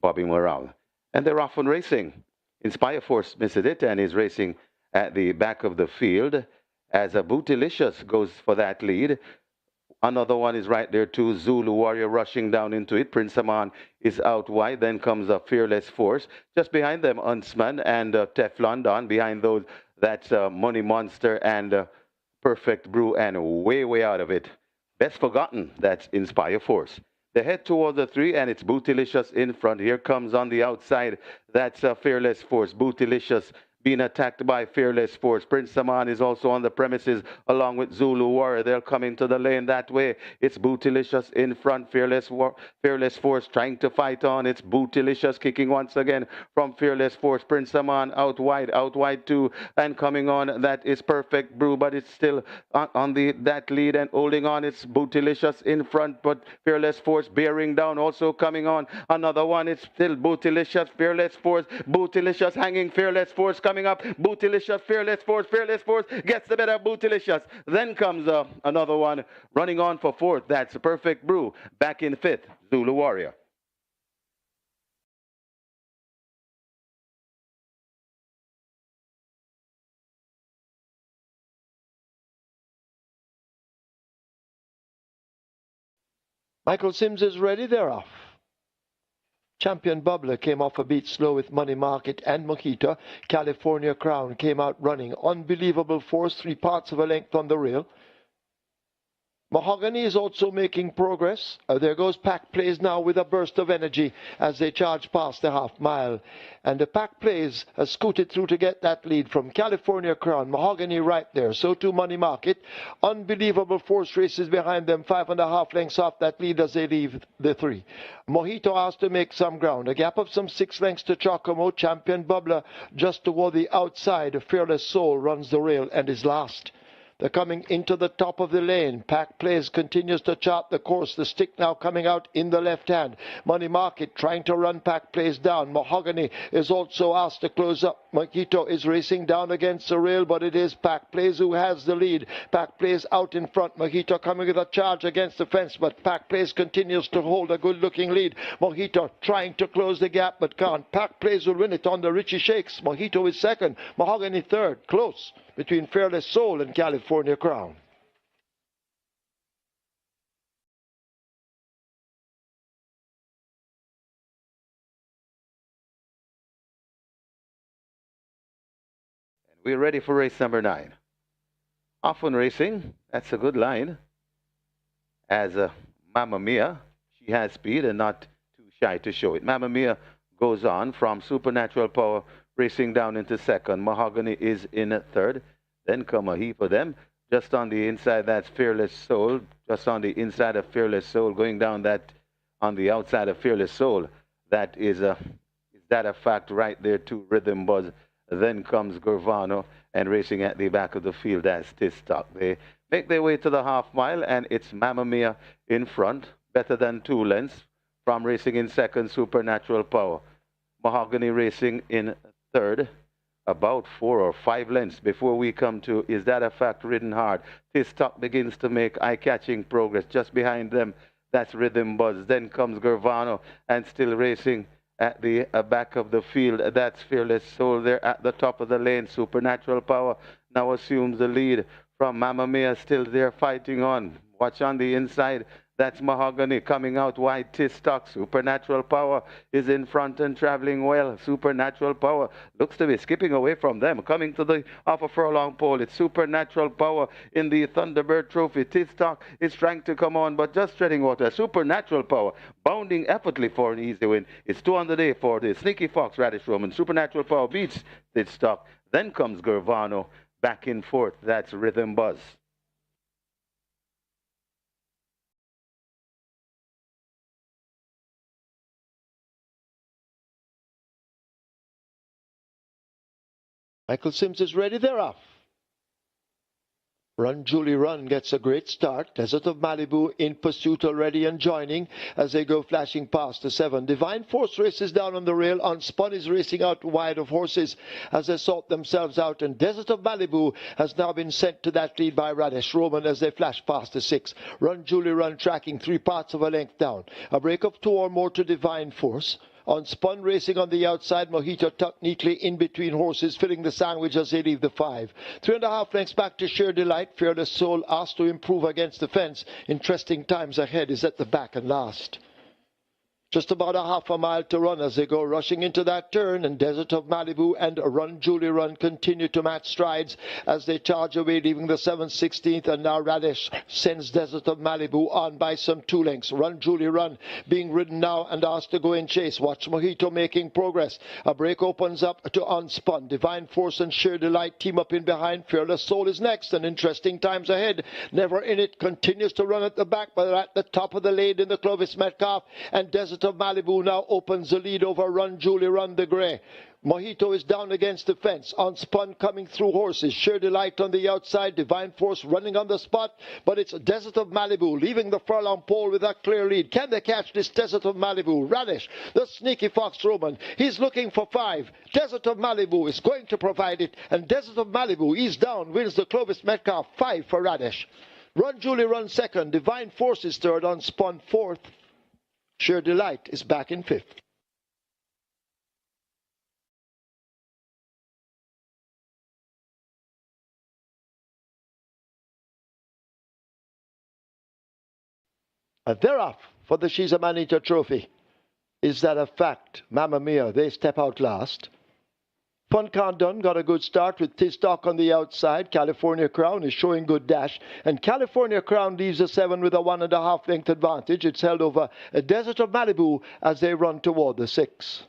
bobbing around. And they're often racing. Inspire Force misses it and is racing at the back of the field as a Bootylicious goes for that lead. Another one is right there too. Zulu Warrior rushing down into it. Prince Aman is out wide. Then comes a Fearless Force. Just behind them, Huntsman and Teflon Don. Behind those, that's Money Monster and Perfect Brew. And way out of it, Best Forgotten. That's Inspire Force. They head toward the three, and it's Bootylicious in front. Here comes on the outside. That's Fearless Force. Bootylicious being attacked by Fearless Force. Prince Aman is also on the premises along with Zulu Warrior. They're coming to the lane that way. It's Bootylicious in front. Fearless Force trying to fight on. It's Bootylicious kicking once again from Fearless Force. Prince Aman out wide too. And coming on, that is Perfect Brew, but it's still on that lead and holding on. It's Bootylicious in front, but Fearless Force bearing down. Also coming on, another one. It's still Bootylicious, Fearless Force. Bootylicious hanging, Fearless Force coming up. Bootylicious, Fearless Force gets the better of Bootylicious. Then comes another one running on for fourth. That's Perfect Brew. Back in fifth, Zulu Warrior. Michael Sims is ready, they're off. Champion Bubbler came off a beat slow with Money Market and Mojito. California Crown came out running. Unbelievable Force, 3 parts of a length on the rail. Mahogany is also making progress. There goes Pack Plays now with a burst of energy as they charge past the half mile. And the Pack Plays has scooted through to get that lead from California Crown. Mahogany right there. So too Money Market. Unbelievable Force races behind them. 5.5 lengths off that lead as they leave the 3. Mojito has to make some ground. A gap of some 6 lengths to Chocomo. Champion Bubbler just toward the outside. Fearless Soul runs the rail and is last. They're coming into the top of the lane. Pack Plays continues to chart the course. The stick now coming out in the left hand. Money Market trying to run Pack Plays down. Mahogany is also asked to close up. Mojito is racing down against the rail, but it is Pack Plays who has the lead. Pack Plays out in front. Mojito coming with a charge against the fence, but Pack Plays continues to hold a good-looking lead. Mojito trying to close the gap, but can't. Pack Plays will win it on the Richie Shakes. Mojito is second. Mahogany third. Close between Fearless Soul and California Crown. We're ready for race number 9. Often Racing, that's a good line. As Mamma Mia, she has speed and not too shy to show it. Mamma Mia goes on from Supernatural Power, racing down into second. Mahogany is in third. Then come a heap of them. Just on the inside, that's Fearless Soul. Just on the inside of Fearless Soul, going down that on the outside of Fearless Soul. That is that a fact right there too, Rhythm Buzz. Then comes Gurvano, and racing at the back of the field, that's Tistock. They make their way to the half mile, and it's Mamma Mia in front, better than 2 lengths from racing in second, Supernatural Power. Mahogany racing in third, about 4 or 5 lengths before we come to Is That a Fact Ridden Hard. Tistock begins to make eye-catching progress. Just behind them, that's Rhythm Buzz. Then comes Gurvano, and still racing at the back of the field, that's Fearless Soul. There at the top of the lane. Supernatural Power now assumes the lead from Mamma Mia, still there fighting on. Watch on the inside. That's Mahogany coming out wide. Tistock. Supernatural Power is in front and traveling well. Supernatural Power looks to be skipping away from them. Coming to the half a furlong pole. It's Supernatural Power in the Thunderbird Trophy. Tistock is trying to come on, but just treading water. Supernatural Power bounding effortlessly for an easy win. It's 2 on the day for the Sneaky Fox Radish Roman. Supernatural Power beats Tistock. Then comes Gurvano back in fourth. That's Rhythm Buzz. Michael Sims is ready, they're off. Run Julie Run gets a great start. Desert of Malibu in pursuit already and joining as they go flashing past the 7. Divine Force races down on the rail. Unspun is racing out wide of horses as they sort themselves out. And Desert of Malibu has now been sent to that lead by Radish Roman as they flash past the 6. Run Julie Run tracking 3 parts of a length down. A break of 2 or more to Divine Force. On Spun racing on the outside, Mojito tucked neatly in between horses, filling the sandwich as they leave the 5. 3.5 lengths back to Sheer Delight. Fearless Soul asked to improve against the fence. Interesting Times Ahead is at the back and last. Just about a half a mile to run as they go rushing into that turn, and Desert of Malibu and Run Julie Run continue to match strides as they charge away, leaving the 7/16th, and now Radish sends Desert of Malibu on by some 2 lengths. Run Julie Run being ridden now and asked to go in chase. Watch Mojito making progress. A break opens up to Unspun. Divine Force and Sheer Delight team up in behind. Fearless Soul is next, and Interesting Times Ahead, Never In It, continues to run at the back, but at the top of the lane in the Clovis Metcalf, and Desert of Malibu now opens the lead over Run Julie Run the Grey. Mojito is down against the fence. Unspun coming through horses. Sheer Delight on the outside. Divine Force running on the spot. But it's Desert of Malibu leaving the furlong pole with a clear lead. Can they catch this Desert of Malibu? Radish, the sneaky Fox Roman. He's looking for 5. Desert of Malibu is going to provide it. And Desert of Malibu, he's down, wins the Clovis Metcalf. 5 for Radish. Run Julie Run second. Divine Force is third. Unspun fourth. Sheer Delight is back in 5th. And they're off for the She's a Man-Eater Trophy. Is that a fact? Mamma Mia, they step out last. Fun Countdown got a good start with Tistock on the outside. California Crown is showing good dash. And California Crown leaves the 7 with a 1.5 length advantage. It's held over a Desert of Malibu as they run toward the 6.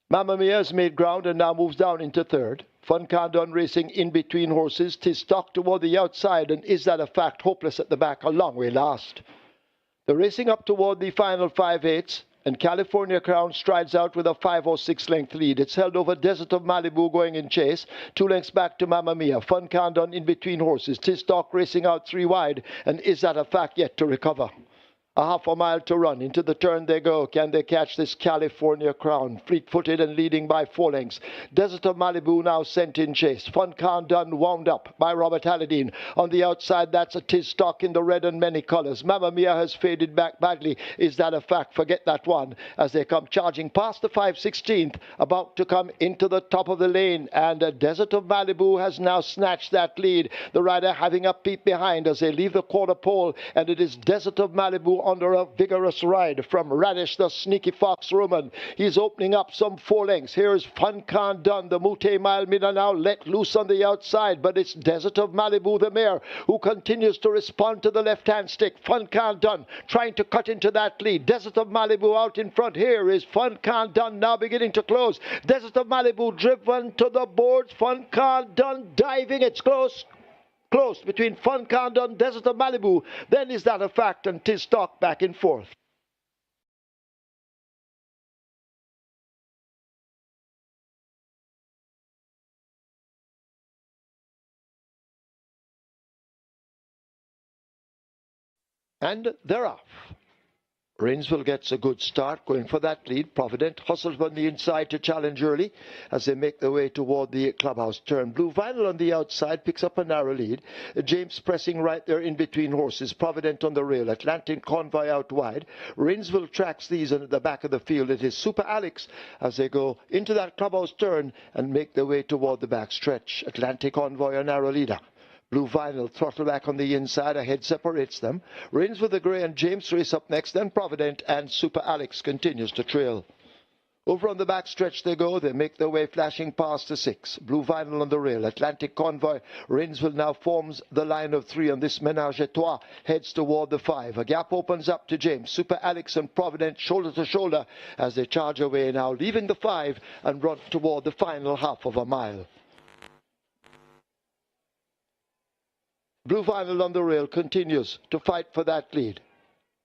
Mamma Mia has made ground and now moves down into 3rd. Fun Countdown racing in between horses. Tistock toward the outside, and Is That a Fact? Hopeless at the back, a long way last. They're racing up toward the final 5/8. And California Crown strides out with a 5.06 length lead. It's held over Desert of Malibu going in chase. 2 lengths back to Mamma Mia. Fun Countdown in between horses. Tistock racing out 3 wide. And Is That a Fact? Yet to recover. A half a mile to run. Into the turn they go. Can they catch this California Crown? Fleet-footed and leading by 4 lengths. Desert of Malibu now sent in chase. Fun Countdown wound up by Robert Halladine. On the outside, that's a Tistock in the red and many colors. Mamma Mia has faded back badly. Is That a Fact? Forget that one. As they come charging past the 5/16th, about to come into the top of the lane. And Desert of Malibu has now snatched that lead. The rider having a peep behind as they leave the quarter pole. And it is Desert of Malibu under a vigorous ride from Radish, the sneaky Fox Roman. He's opening up some 4 lengths. Here's Fun Countdown, the Mute Mile Mina now let loose on the outside, but it's Desert of Malibu, the mare, who continues to respond to the left-hand stick. Fun Countdown trying to cut into that lead. Desert of Malibu out in front. Here is Fun Countdown now beginning to close. Desert of Malibu driven to the boards. Fun Countdown diving. It's close. Close between Fun Countdown, Desert of Malibu. Then Is That a Fact? And Tistock back in 4th. And they're off. Rainsville gets a good start going for that lead. Provident hustles on the inside to challenge early as they make their way toward the clubhouse turn. Blue Vinyl on the outside picks up a narrow lead. James pressing right there in between horses. Provident on the rail. Atlantic Convoy out wide. Rainsville tracks these at the back of the field. It is Super Alex as they go into that clubhouse turn and make their way toward the back stretch. Atlantic Convoy a narrow leader. Blue Vinyl throttle back on the inside. A head separates them. Rainsville the Grey and James race up next. Then Provident and Super Alex continues to trail. Over on the back stretch they go. They make their way flashing past the 6. Blue Vinyl on the rail. Atlantic Convoy. Rainsville now forms the line of 3 on this Ménage à Trois. Heads toward the 5. A gap opens up to James. Super Alex and Provident shoulder to shoulder as they charge away now, leaving the 5 and run toward the final half of a mile. Blue Vinyl on the rail continues to fight for that lead.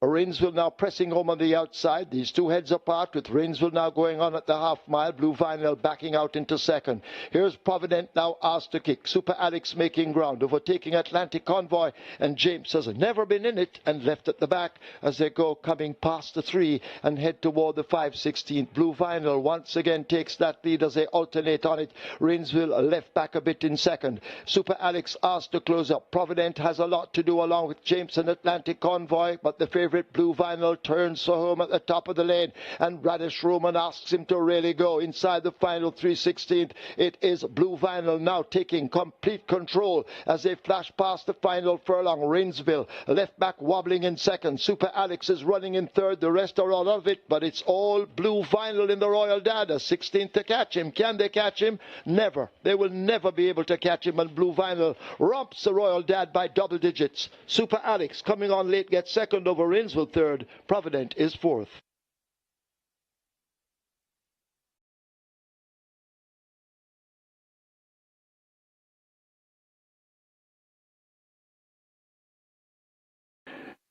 Rainsville now pressing home on the outside. These 2 heads apart with Rainsville now going on at the half mile. Blue Vinyl backing out into 2nd. Here's Provident now asked to kick. Super Alex making ground, overtaking Atlantic Convoy. And James has never been in it and left at the back as they go coming past the 3 and head toward the 5/16. Blue Vinyl once again takes that lead as they alternate on it. Rainsville left back a bit in 2nd. Super Alex asked to close up. Provident has a lot to do along with James and Atlantic Convoy, but the favorite favorite Blue Vinyl turns for home at the top of the lane, and Radish Roman asks him to really go inside the final 3/16. It is Blue Vinyl now taking complete control as they flash past the final furlong. Rainsville, left back, wobbling in second. Super Alex is running in third. The rest are all of it, but it's all Blue Vinyl in the Royal Dada. 16th to catch him. Can they catch him? Never. They will never be able to catch him, and Blue Vinyl romps the Royal Dad by double digits. Super Alex coming on late gets second over Rainsville third. Provident is fourth.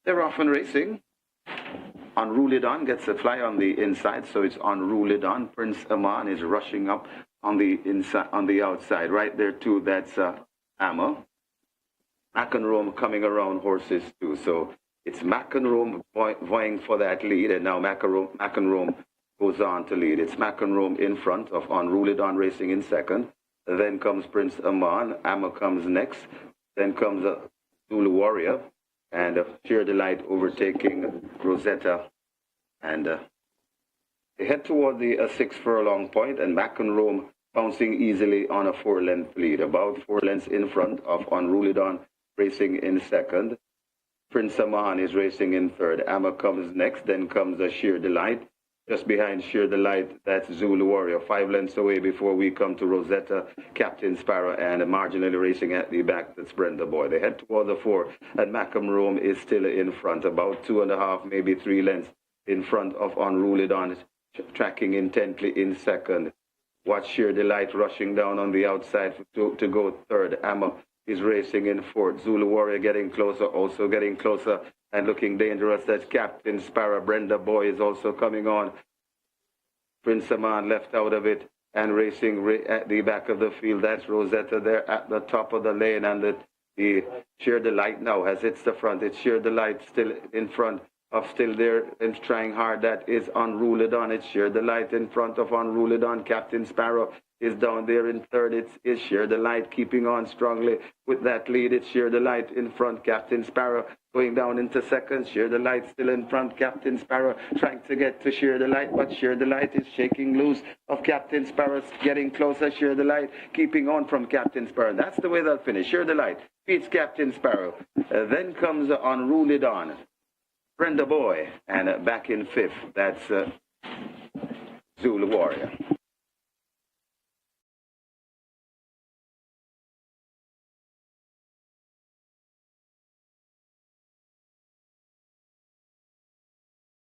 They're off and racing. Unruly Don gets a fly on the inside, so it's Unruly Don. Prince Aman is rushing up on the inside, on the outside. Right there too, that's Amma. McEnroe coming around horses too. So it's McEnroe vying for that lead, and now McEnroe goes on to lead. It's McEnroe in front of Unruly Don racing in second. Then comes Prince Aman. Amma comes next. Then comes Zulu Warrior. And Sheer Delight overtaking Rosetta. And they head toward the 6 furlong point, and McEnroe bouncing easily on a 4-length lead, about 4 lengths in front of Unruly Don racing in second. Prince Aman is racing in third. Amma comes next, then comes Sheer Delight. Just behind Sheer Delight, that's Zulu Warrior, 5 lengths away before we come to Rosetta, Captain Sparrow, and marginally racing at the back, that's Brenda Boy. They head toward the 4, and McEnroe is still in front, about 2.5, maybe 3 lengths in front of Unruly Don, tracking intently in second. Watch Sheer Delight rushing down on the outside to go third. Amma is racing in fourth. Zulu Warrior getting closer, also getting closer and looking dangerous. That's Captain Sparrow. Brenda Boy is also coming on. Prince Aman left out of it and racing at the back of the field. That's Rosetta there at the top of the lane, and the Sheer Delight now has hits the front. It's Sheer Delight still in front of, still there and trying hard. That is Unruly Don. It's Sheer Delight in front of Unruly Don. Captain Sparrow is down there in third. It's Sheer Delight keeping on strongly with that lead. It's Sheer Delight in front. Captain Sparrow going down into second. Sheer Delight still in front. Captain Sparrow trying to get to Sheer Delight, but Sheer Delight is shaking loose of Captain Sparrow, getting closer. Sheer Delight keeping on from Captain Sparrow. That's the way they'll finish. Sheer Delight beats Captain Sparrow. Then comes Unruly Don. Brenda Boy, and back in fifth, that's Zulu Warrior.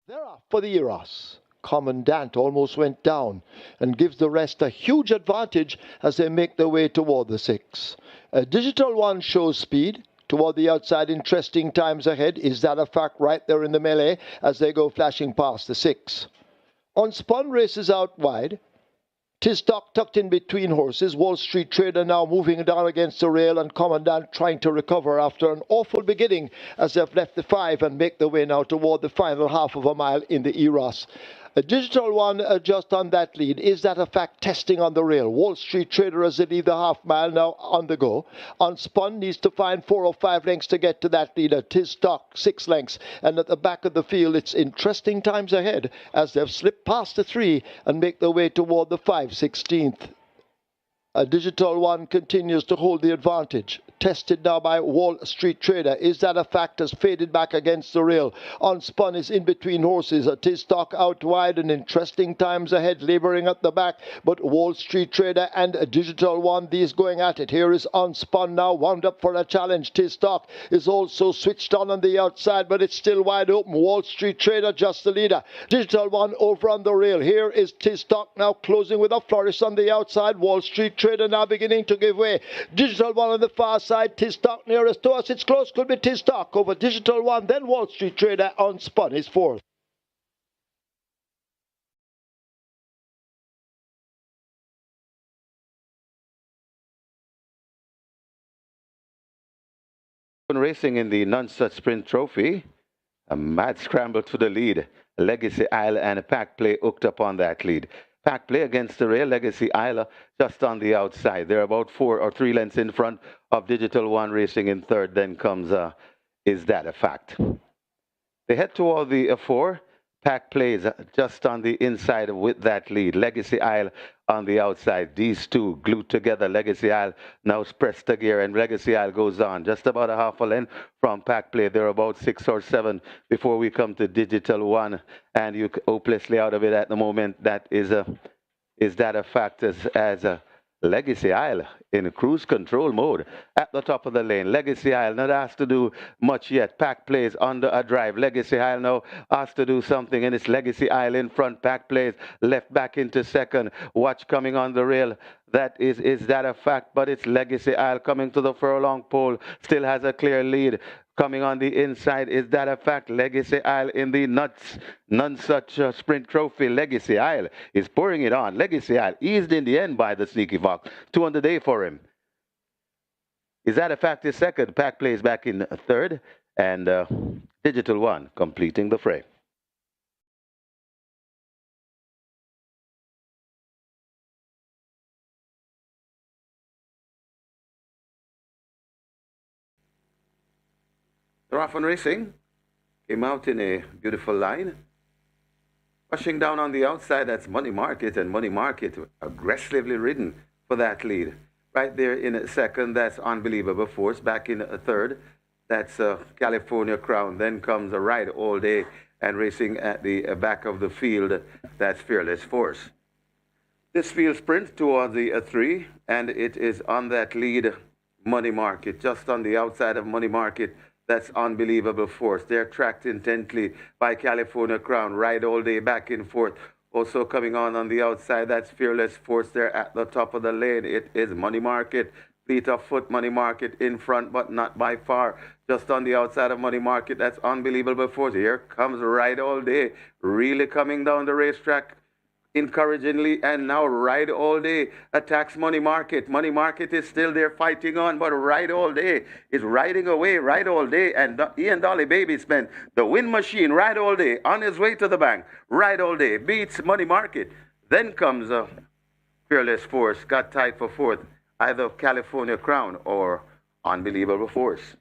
They're off for the Eros. Commandant almost went down and gives the rest a huge advantage as they make their way toward the 6. A Digital One shows speed toward the outside. Interesting times ahead. Is that a fact? Right there in the melee as they go flashing past the 6. Unspun races out wide. Tistock tucked in between horses. Wall Street Trader now moving down against the rail, and Commandant trying to recover after an awful beginning as they've left the 5 and make their way now toward the final half of a mile in the Eros. A Digital One just on that lead. Is that a fact? Testing on the rail. Wall Street Trader as they leave the half mile now on the go. Unspun needs to find 4 or 5 lengths to get to that leader. Tistock 6 lengths. And at the back of the field, it's interesting times ahead as they've slipped past the 3 and make their way toward the 5/16th. A Digital One continues to hold the advantage. Tested now by Wall Street Trader. Is that a fact? Has faded back against the rail. Unspun is in between horses. A Tistock out wide, and interesting times ahead, labouring at the back. But Wall Street Trader and a Digital One, these going at it. Here is Unspun now, wound up for a challenge. Tistock is also switched on the outside, but it's still wide open. Wall Street Trader just the leader. Digital One over on the rail. Here is Tistock now closing with a flourish on the outside. Wall Street Trader now beginning to give way. Digital One on the far side. Tistock nearest to us. It's close. Could be Tistock over Digital One. Then Wall Street Trader. Unspun is fourth. Racing in the Nonsuch Sprint Trophy. A mad scramble to the lead. Legacy Isle and Pack Play hooked up on that lead. Pack Play against the rail. Legacy Isla just on the outside. They're about 4 or 3 lengths in front of Digital One racing in third. Then comes Is That a Fact? They head toward the 4. Pack plays just on the inside with that lead. Legacy Isle on the outside. These two glued together. Legacy Isle now pressed the gear, and Legacy Isle goes on. Just about a half a length from Pack Play. They're about 6 or 7 before we come to Digital One. And you hopelessly out of it at the moment. That is that a fact as a Legacy Isle in cruise control mode at the top of the lane. Legacy Isle not asked to do much yet. Pack plays under a drive. Legacy Isle now asked to do something, and it's Legacy Isle in front. Pack plays left back into second. Watch coming on the rail. That is that a fact? But it's Legacy Isle coming to the furlong pole. Still has a clear lead. Coming on the inside, is that a fact? Legacy Isle in the none such sprint trophy. Legacy Isle is pouring it on. Legacy Isle eased in the end by the Sneaky Fox. 2 on the day for him. Is that a fact? Is second. Pack plays back in third, and Digital One completing the fray. Raffin Racing came out in a beautiful line. Rushing down on the outside, that's Money Market, and Money Market aggressively ridden for that lead. Right there in a second, that's Unbelievable Force. Back in a third, that's California Crown. Then comes a Ride All Day, and racing at the back of the field, that's Fearless Force. This field sprint towards the 3, and it is on that lead, Money Market, just on the outside of Money Market. That's Unbelievable Force. They're tracked intently by California Crown. Ride All Day back and forth. Also coming on the outside, that's Fearless Force. They're at the top of the lane. It is Money Market. Fleet of Foot, Money Market in front, but not by far. Just on the outside of Money Market, that's Unbelievable Force. Here comes Ride All Day. Really coming down the racetrack encouragingly, and now Ride All Day attacks Money Market. Money Market is still there fighting on, but Ride All Day is riding away. Ride All Day and Ian Dolly Baby spent the Wind Machine. Ride All Day on his way to the bank. Ride All Day beats Money Market. Then comes Fearless Force, got tied for fourth, either California Crown or Unbelievable Force.